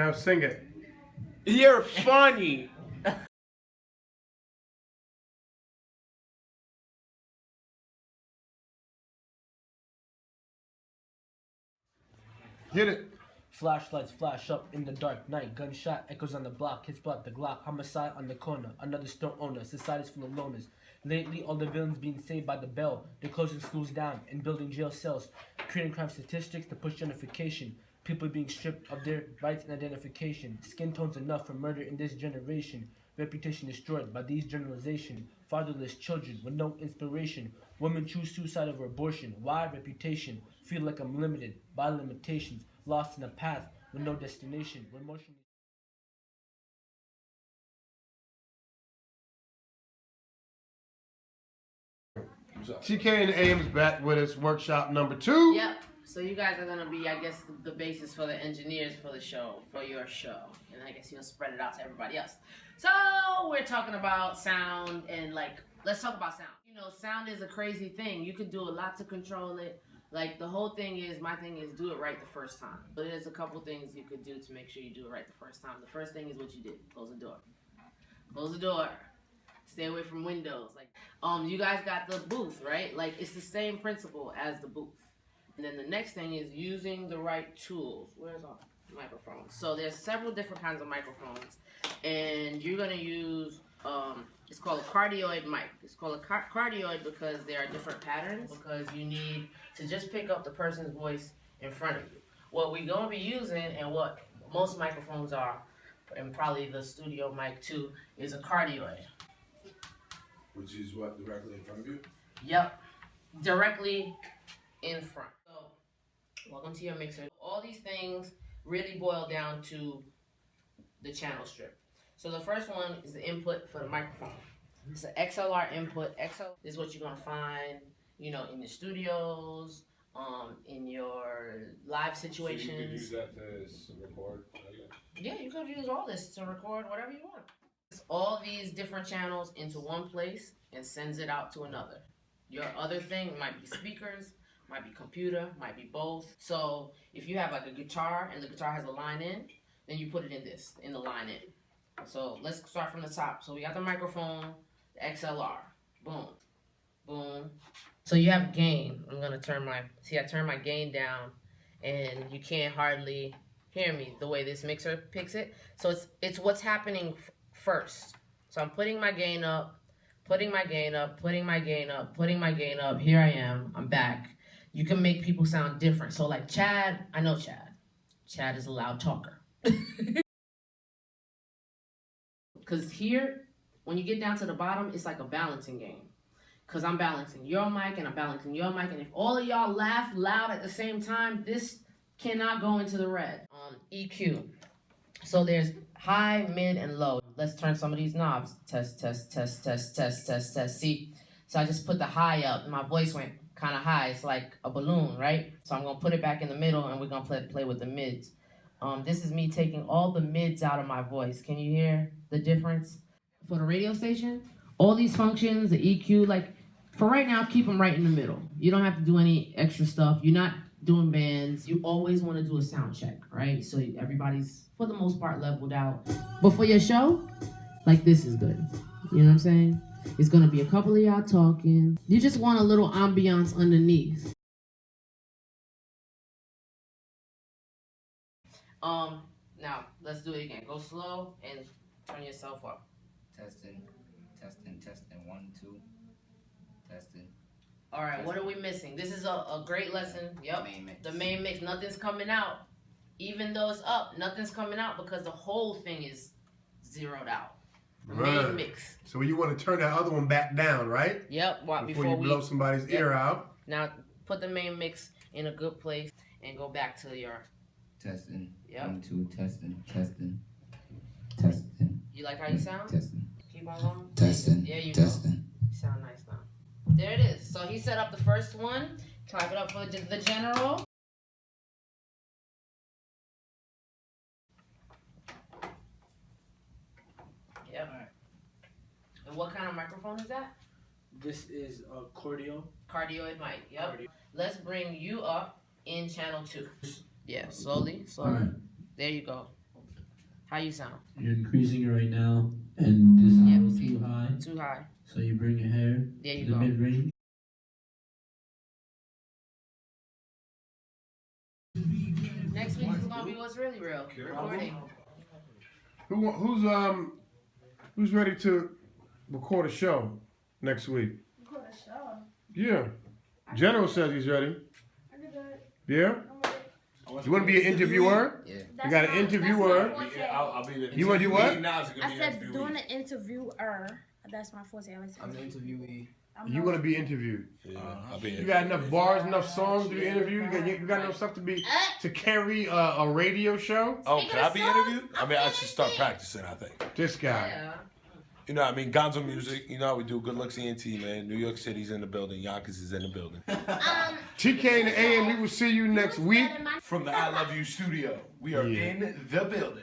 Now sing it. You're funny. Get it. Flashlights flash up in the dark night. Gunshot echoes on the block. Hits block the Glock. Homicide on the corner. Another store owner. Society's full of loners. Lately, all the villains being saved by the bell. They're closing schools down and building jail cells. Creating crime statistics to push gentrification. People being stripped of their rights and identification. Skin tone's enough for murder in this generation. Reputation destroyed by these generalizations. Fatherless children with no inspiration. Women choose suicide over abortion. Why? Reputation. Feel like I'm limited by limitations. Lost in a path with no destination. We're emotionally. TK and Ames back with us. Workshop number 2. Yep. So you guys are gonna be, I guess, the basis for the engineers for the show, for your show, and I guess you'll spread it out to everybody else. So we're talking about sound and let's talk about sound. You know, sound is a crazy thing. You could do a lot to control it. Like the whole thing is, my thing is, do it right the first time. But there's a couple things you could do to make sure you do it right the first time. The first thing is what you did. Close the door. Close the door. Stay away from windows. You guys got the booth, right? Like it's the same principle as the booth. And then the next thing is using the right tools. Where's our microphone? So there's several different kinds of microphones, and you're gonna use it's called a cardioid mic. It's called a cardioid because there are different patterns. Because you need to just pick up the person's voice in front of you. What we're gonna be using, and what most microphones are, and probably the studio mic too, is a cardioid. Which is what, directly in front of you? Yep, directly in front. So, welcome to your mixer. All these things really boil down to the channel strip. So the first one is the input for the microphone. It's an XLR input. XLR is what you're gonna find, you know, in the studios, in your live situations. So you could use that to record? Yeah, you could use all this to record whatever you want. All these different channels into one place and sends it out to another. Your other thing might be speakers, might be computer, might be both. So if you have like a guitar and the guitar has a line in, then you put it in the line in. So let's start from the top. So we got the microphone, the XLR, boom, boom. So you have gain. I'm gonna I turn my gain down, and you can't hardly hear me the way this mixer picks it. So it's what's happening first. So I'm putting my gain up, putting my gain up, putting my gain up, putting my gain up. Here I am. I'm back. You can make people sound different. So like Chad, I know Chad. Chad is a loud talker. Because here, when you get down to the bottom, it's like a balancing game. Because I'm balancing your mic and I'm balancing your mic. And if all of y'all laugh loud at the same time, this cannot go into the red. EQ. So there's high, mid, and low. Let's turn some of these knobs. Test, test, test, test, test, test, test. See? So I just put the high up and my voice went kind of high. It's like a balloon, right? So I'm going to put it back in the middle and we're going to play with the mids. This is me taking all the mids out of my voice. Can you hear the difference? For the radio station, all these functions, the EQ, like for right now, keep them right in the middle. You don't have to do any extra stuff. You're not doing bands. You always want to do a sound check, right? So everybody's, for the most part, leveled out. But for your show, like this is good. You know what I'm saying? It's going to be a couple of y'all talking. You just want a little ambiance underneath. Now, let's do it again. Go slow and turn yourself up. Testing, testing, testing. 1, 2. Testing. All right, what are we missing? This is a great lesson. Yep. The main mix. Nothing's coming out. Even though it's up, nothing's coming out because the whole thing is zeroed out. Main mix. So you want to turn that other one back down, right? Yep. Before you blow somebody's ear out. Now, put the main mix in a good place and go back to your... Testing. Yep. 1, 2, testing, testing, testing. You like how you sound? Testing. Keep on going. Testing. There you testing. go. You sound nice now. There it is. So he set up the first one. Clap it up for the general. Yep. All right. And what kind of microphone is that? This is a Cardioid mic. Yep. Let's bring you up in channel 2. Yeah, slowly. All right. There you go. How you sound? You're increasing it right now, and this is Yeah, a we little see. too high. Too high. So you bring your hair There to you the go. mid range. Next week is gonna be what's really real. Recording. Who's ready to record a show next week? Record a show. Yeah. General says he's ready. I can do it. Yeah? You want to be an interviewer? Yeah. You got an interviewer. I'll be the. You wanna do what? I said doing an interviewer. That's my forte. I like to I'm the interviewee. You want to be interviewed. Yeah, I'll be. You got enough bars, enough songs to be interviewed? You got enough stuff to carry a radio show? Oh, can I be interviewed? I mean, I should start practicing. I think. This guy. Yeah. You know, I mean, Gonzo Music. You know how we do. Good Looks ENT, man. New York City's in the building. Yonkers is in the building. TK and the AM, we will see you next week. From the I Love You studio, we are Yeah. in the building.